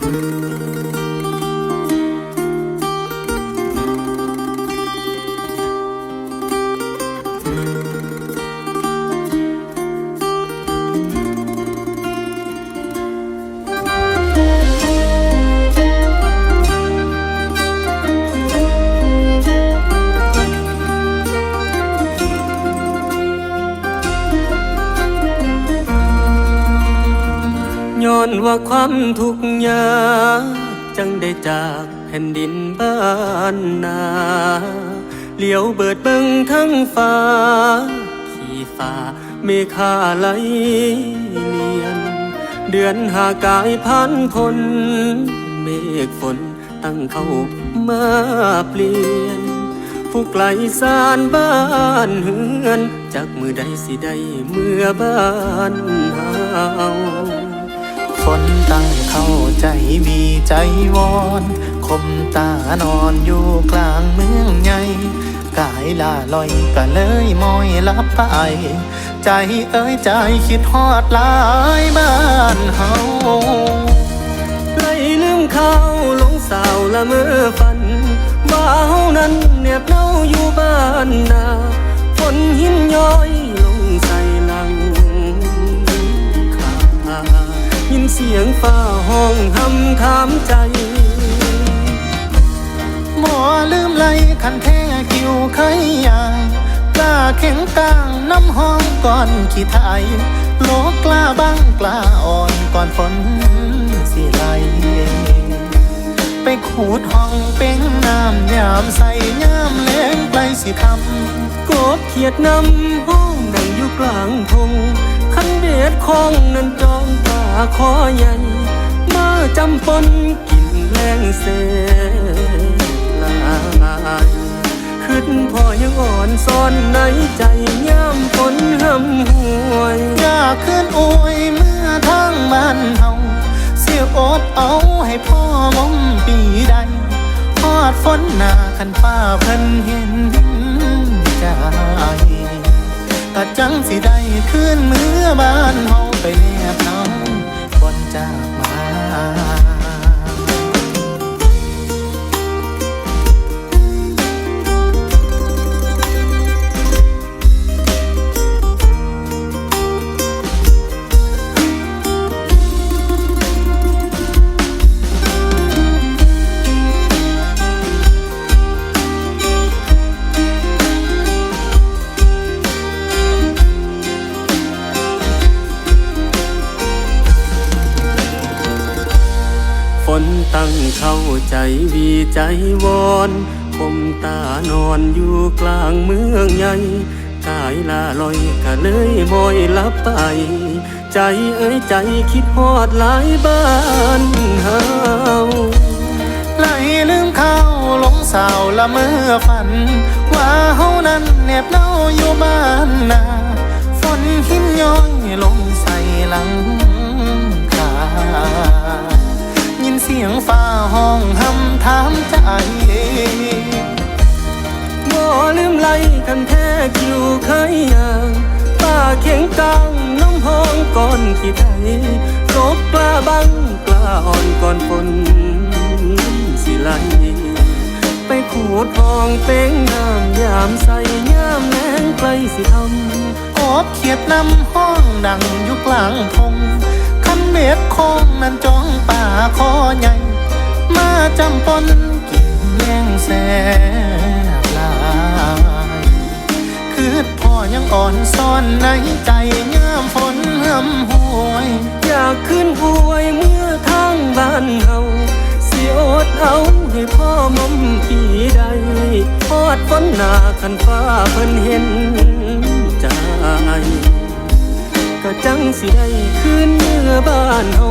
ย้อนว่าความทุกข์ยากจังได้จากแผ่นดินบ้านนาเหลียวเบิดเบิ่งทั้งฟ้าที่ฟ้าเมฆาไหลเนียนเดือนหากายพันพลเมฆฝนตั้งเข้ามาเปลี่ยนผู้ไกลสานบ้านเฮือนจากมือใดสิได้เมื่อบ้านเฮาคนตั้งเข้าใจมีใจวอนคมตานอนอยู่กลางเมืองใหญ่กายล่าลอยก็เลยมอยลับไปใจเอ้ยใจคิดฮอดหลายบ้านเฮาไล่ลืมเขาหลงสาวละเมื่อฝันว่าเฮานั้นเนียบเน่าอยู่บ้านนาฝนหินย้อยลงใส่หลังยินเสียงฟ้าห้องหำถามใจหมอลืมไหลคันแท้คิวเคยยางกล้าแข็งกลางน้ำห้องก่อนขี้ไทยโลกกล้าบ้างกล้าอ่อนก่อนฝนสิไหลไปขูดห้องเป็นน้ำยามใส่ยามแล้งไกลสิทำกบเขียดนำห้องดังอยู่กลางพงคันเบ็ดคองนั้นจองตาคอใหญ่มาจำปนกินแรงเสลายขึ้นพ่อยังอ่อนซ่อนในใจย่ำฝนหำหวยอยากขึ้นอวยเมื่อทางบ้านเฮาเสียอดเอาให้พ่อมองปีใดฮอดฝนหน้าคันฟ้าเพิ่นเห็นใจก็จังสิได้ขึ้นเมื่อบ้านเฮาไปแนบเฮาบนจากมาฝนตั้งเข้าใจวีใจวอนคมตานอนอยู่กลางเมืองใหญ่กายลาลอยก็เลยมอยลับไปใจเอ้ยใจคิดฮอดหลายบ้านเฮาไหลลืมเขาหลงสาวละเมื่อฝันว่าเฮานั้นแนบเน่าอยู่บ้านนาฝนหินย้อยลงใส่หลังคายินเสียงฟ้าห้องหำถามใจบ่ลืมไหลคันแท้คิวเคยยางป้าเข็งกลางน้ำห้องก่อนขี้ไทยลบกล้าบังกล้าอ่อนก่อนฝนสิไหลไปขูดห้องเป็นน้ำยามใส่ยามแล้งไกลสิทำกบเขียดนำห้องดังอยู่กลางพงคันเบ็ดคงนั้นจ้องป่าคอใหญ่มาจำปนกินแย่งแสบลายคือพ่อยังอ่อนซ่อนในใจยามฝนหำหวยอยากขึ้นอวยเมื่อทางบ้านเฮาเสียอดเอาให้พ่อมอมปีใดฮอดฝนหน้าคันฟ้าเพิ่นเห็นใจก็จังสิได้คืนเมื่อบ้านเฮา